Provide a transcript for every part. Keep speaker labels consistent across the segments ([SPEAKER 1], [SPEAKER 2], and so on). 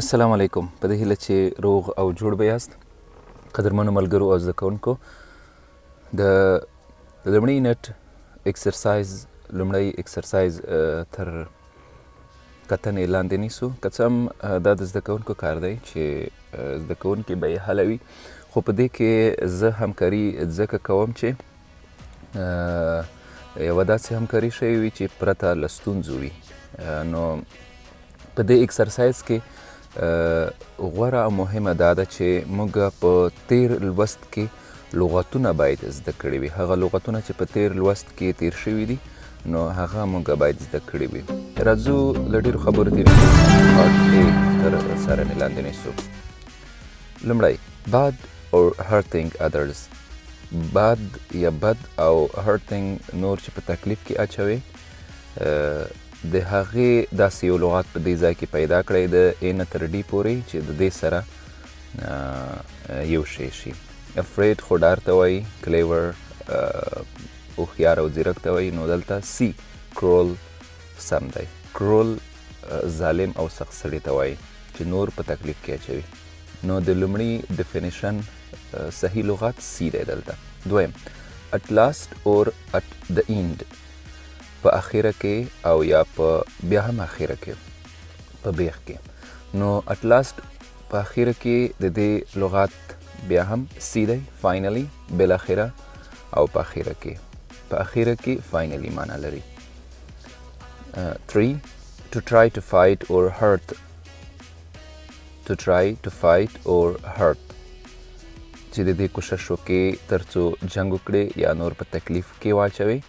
[SPEAKER 1] السلام علیکم. په دې هیله چې روغ او جوړ به یاست. قدرمنو ملګرو او زده کوونکو، د لومړي یونټ لومړی اکسرسایز تر کتنې لاندې نیسو. که څه هم دا د زده کوونکو کار دی چې زده کوونکي به یې حلوي، خو په دې کې زه همکاري ځکه کوم چې یوه داسې همکاري شوې وي چې پرته له ستونزو وي. نو په دې اکسرسایز کې غوره او مهمه دا ده چې موږ په تیر لوست کې لغاتونه باید زده کړي وي. هغه لغاتونه چې په تیر لوست کې تیر شوي دي نو هغه موږ باید زده کړي وي. راځو له ډېرو خبرو تېرېږو پارت A تر څارنې لاندې نیسو. لومړی bad or hurting others. bad یا بد او hurting نور چې په تکلیف کې اچوي، د هغې داسې یو لغات په دې ځای کې پیدا کړی د A نه تر D پورې چې د دې سره یو شی شي. افریډ خو ډار ته وایي، کلیور هوښیار او ځیرک ته وایي. نو دلته C کرول سم دی. کرول ظالم او سخت سړي ته وایي چې نور په تکلیف کې اچوي. نو د لومړي ډیفینیشن صحیح لغات C دی دلته. دویم at last or at the end، په اخیره کې او یا په بیا هم اخیره کې، په بیخ کې. نو at last په اخیره کې د دې لغات بیا هم C دی، فاینلی بالاخره، او په اخیره کې، په اخیره کې فاینلی معنا لري. 3 to try to fight or hurt. to try to fight or hurt چې د دې کوشش وکړي تر څو جنګ وکړي یا نور په تکلیف کې واچوي.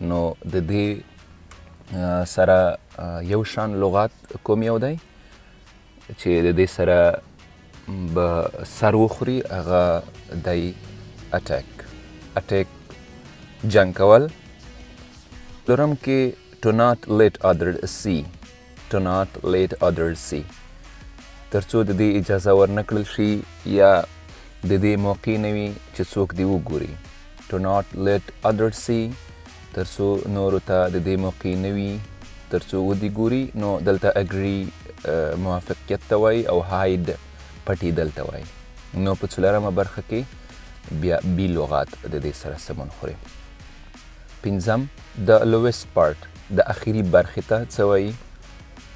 [SPEAKER 1] نو د دې سره یو شان لغات کوم یو دی چې د دې سره به سر وخوري، هغه دی اټیک. اټیک جنګ کول. څلورم کې to not let others see. to not let others see تر څو د دې اجازه ورنه کړل شي یا د دې موقع نه وي چې څوک دې وګوري. to not let others see تر څو نورو ته د دې موقع نه وي تر څو ودې ګوري. نو دلته اګري موافقیت ته وایي او هاید پټېدل ته وایي. نو په څلورمه برخه کې بیا بي لغات د دې سره سمون خوري. پنځم د لویسټ پارت، د اخري برخې ته څه وایي.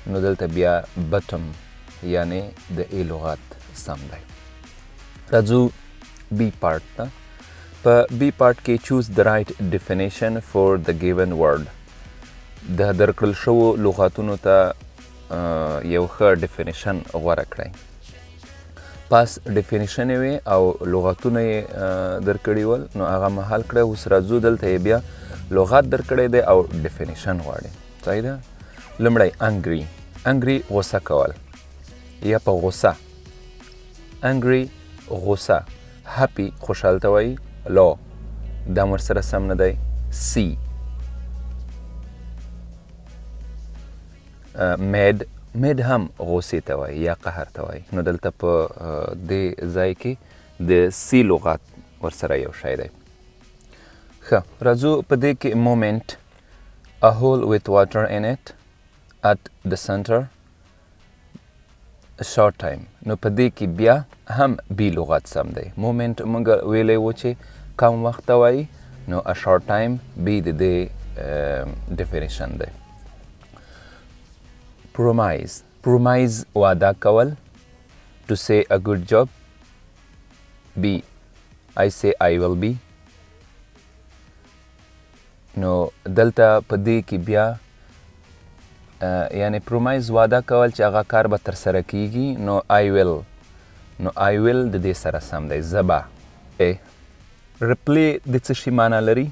[SPEAKER 1] نو دلته بیا بټم یعنی د ای لغات سم دی. راځو بي پارت ته. په بي پارت کې choose the right definition for the given word. د درکړل شوو لغاتونو ته یو ښه ډیفینیشن غوره کړئ. پاس ډیفینیشن یې وي او لغاتونه یې درکړي ول، نو هغه مهال کړئ. اوس راځو دلته یې بیا لغات درکړی دی او ډیفینیشن غواړي. صحیح ده. لومړی انګري. انګري غوسه کول یا په غوسه. انګري غوسه. هپي خوشحال ته وایي. لو دا ورسره سم نه دی. سی میډ. میډ هم غوسې ته وایي یا قهر ته وایي. نو دلته په دې ځای کې د سی لغات ورسره یو شی دی. ښه، راځو په دې کې مومنټ. a hole with water in it at the center a short time. نو په دې کې بیا هم بي لغات سم دی. مومنټ موږ ویلی و چې کم وخت ته وایي، نو a short time بي د دې ډیفینیشن دی. پرومایز. پرومایز وعده کول. to say a good job. B I say I will be. نو دلته په دې کې بیا یعنی پرومایز وعده کول چې هغه کار به ترسره کیږي. نو I will. نو I will د دې سره سم دی. زبا. ریپلی د څه شي معنا لري.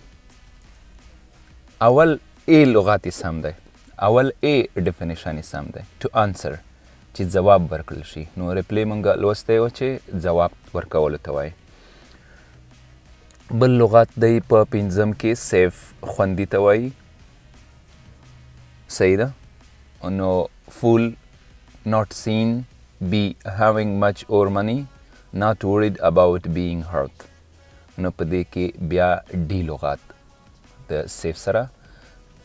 [SPEAKER 1] اول A لغات یې سم دی. اول A ډیفینیشن یې سم دی. to answer چې ځواب ورکړل شي. نو ریپلی مونږ لوستی و چې ځواب ورکولو ته وایي. بل لغات دی په پنځم کې سیف. خوندي ته وایي. صحیح ده. نو فول not seen. be having much or money. not worried about being hurt. نو په دې کې بیا ډي لغات د سیف سره.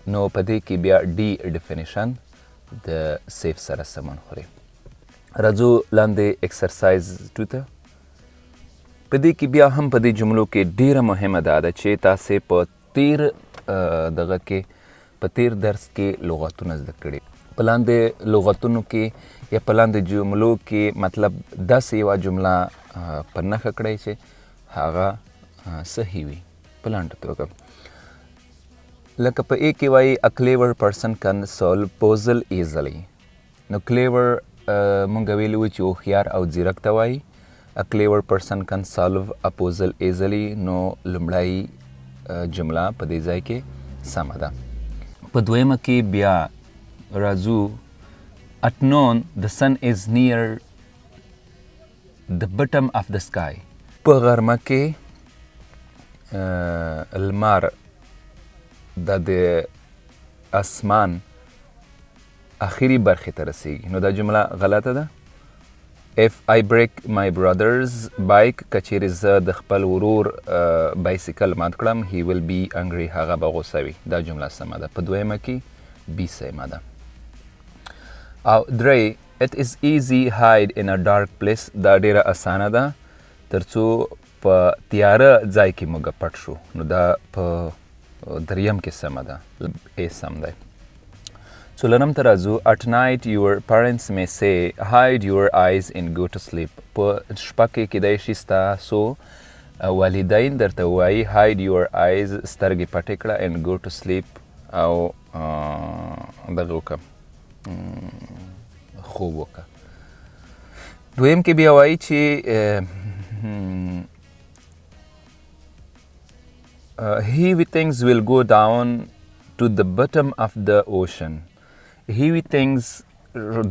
[SPEAKER 1] نو په دې کې بیا ډي ډیفینیشن د سیف سره سمون خوري. راځو لاندې ایکسرسایز 2 ته. په دې کې بیا هم په دې جملو کې ډیره مهمه ده چې تاسې په تیر دغه کې په تیر درس کې لغاتونه زده کړي. په لاندې لغاتونو کې یا په لاندې جملو کې مطلب داسې یوه جمله په نښه کړئ چې هغه صحیح وي په لنډه توګه. لکه په A کې وایي a clever person can solve puzzle easily. نو clever مونږ ویلي وو چې هوښیار او ځیرک ته وایي. A clever person can solve a puzzle easily. نو لومړی جمله په دې ځای کې سمه ده. په دویمه کې بیا راځو at noon the sun is near the bottom of the sky. په غرمه کې لمر د اسمان اخري برخې ته رسیږي. نو دا جمله غلطه ده. If I break my brother's bike, کچیرې زه د خپل ورور بایسیکل مات کړم, he will be angry. هغه به غوسه وي. دا جمله سمه ده. په دویمه کې بي سمه ده. او درې it is easy hide in a dark place. دا ډیره اسانه ده ترڅو په تیاره ځای کې موږ پټ شو. نو دا په دریم کې سمه ده. ا سم دی. څلورم ته راځو at night your parents may say hide your eyes and go to sleep. په شپه کې کیدای شي ستاسو والدین درته وایي hide your eyes سترګې پټې کړه and go to sleep او دغه وکړه خوب وکړه. دویم کې بیا وایي چې heavy things will go down to the bottom of the ocean. Heavy things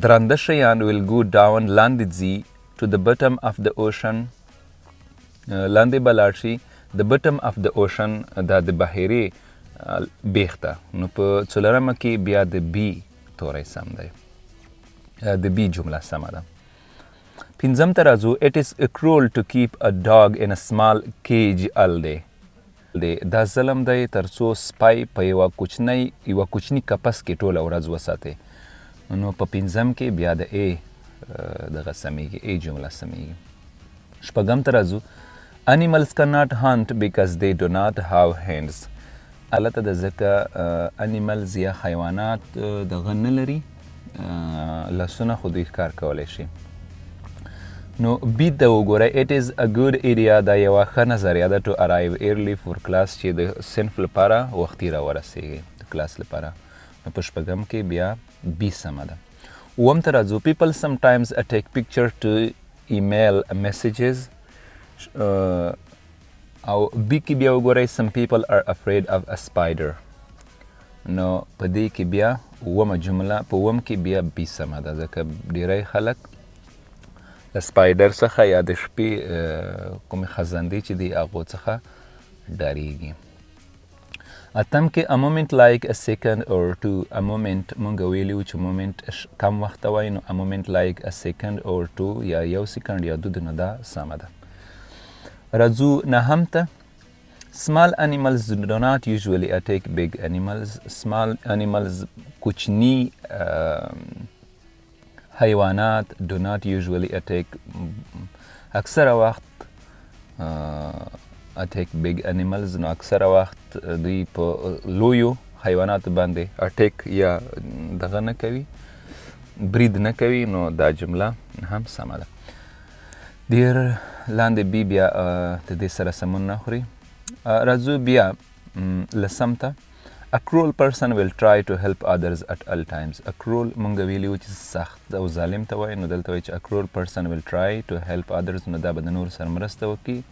[SPEAKER 1] درانده شیان will go down لاندې ځي to the bottom of the ocean. لاندې به لاړ شي. the bottom of the ocean دا د بحیرې بیخ ته. نو په څلورمه کې بیا د بي توری سم دی. د بي جمله سمه ده. پنځم ته راځو it is cruel to keep a dog in a small cage all day. دا ظلم دی ترڅو سپی په یوه کوچني کپس کې ټوله ورځ وساتئ. نو په پنځم کې بیا د ا دغه سمیږي. ا جمله سمیږي. شپږم ته راځو animals cannot hunt because they do not have hands. البته د ځکه animals یا حیوانات دغه نه لري لاسونه خو دوی کار کولی شي. نو بي ته وګوره it is a good idea. دا یوه ښه نظریه ده to arrive early for class چې د صنف لپاره وختي راورسیږي د کلاس لپاره. نو په شپږم کې بیا بي سمه ده. اووم ته راځو people sometimes take picture to email messages. او بي کې بیا وګورئ some people are afraid of a spider. نو په دې کې بیا اوومه جمله په اووم کې بیا بي سمه ده ځکه ډیری خلک د سپایډر څخه یا د شپې کومې خزندې چې دي هغو څخه ډاریږي. اتم کې a moment like a second or two. a moment مونږ ویلي وو چې moment کم وخت ته وایي. نو a moment like a second or two یا یو سیکنډ یا دو نو دا سمه ده. راځو نهم ته small animals do not usually attack big animals. small animals کوچني حیوانات do not usually attack اکثره وخت attack big animals. نو اکثره وخت دوی په لویو حیواناتو باندې اټیک یا دغه نه کوي برید نه کوي. نو دا جمله هم سمه ده. ډېر لاندې بي بیا د دې سره سمون نه خوري. راځو بیا لسم ته a cruel person will try to help others at all times. a cruel مونږ ویلي وو چې سخت او ظالم ته وایي. نو دلته وایي چې a cruel person will try to help others. نو دا به د نورو سره مرسته وکړي.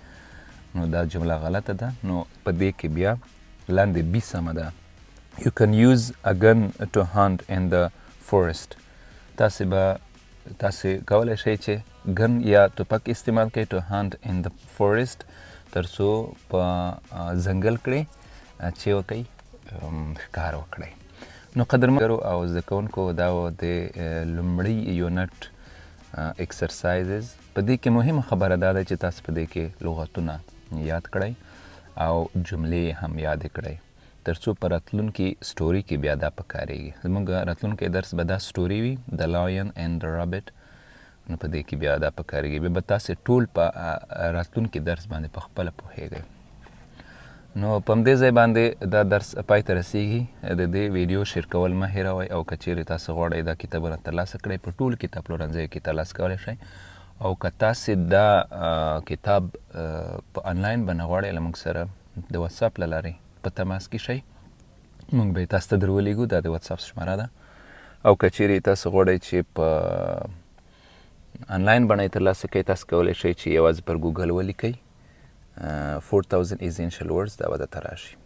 [SPEAKER 1] نو دا جمله غلطه ده. نو په دې کې بیا لاندې بي سمه ده. you can use a gun to hunt in the forest. تاسې کولی شئ چې ګن یا ټوپک استعمال کړئ to hunt in the forest ترڅو په ځنګل کې چې وکئ ښکار وکړئ. نو قدرمنو او زده کوونکو دا د لومړی یونټ ایکسرسایزز. په دې کې مهمه خبره دا ده چې تاسو په دې کې لغاتونه یاد کړئ او جملې هم یاد کړئ ترڅو په راتلونکي سټوري کې بیا دا پکارېږي. زموږ راتلونکی درس به دا سټوري وي The Lion and the Rabbit. نو په دې کې بیا دا پکارېږي. بیا به تاسې ټول په راتلونکي درس باندې په خپله پوهېږئ. نو په همدې ځای باندې دا درس پای ته رسیږي. د دې ویډیو شیر کول مه هېروئ او که چیرې تاسو غواړئ دا کتابونه ترلاسه کړئ په ټولو کتاب پلورنځیو کې ترلاسه کولی شئ. او که تاسې دا کتاب په انلاین باندې غواړئ له موږ سره د وتساپ له لارې په تماس کې شئ، موږ به یې تاسو ته در ولېږو. دا د وتساپ شماره ده. او که چیرې تاسو غواړئ چې په انلاین باندې یې ترلاسه کوئ، تاسو کولی شئ چې یوازې پر ګوګل ولیکئ 4000 essential words، دا به درته راشي.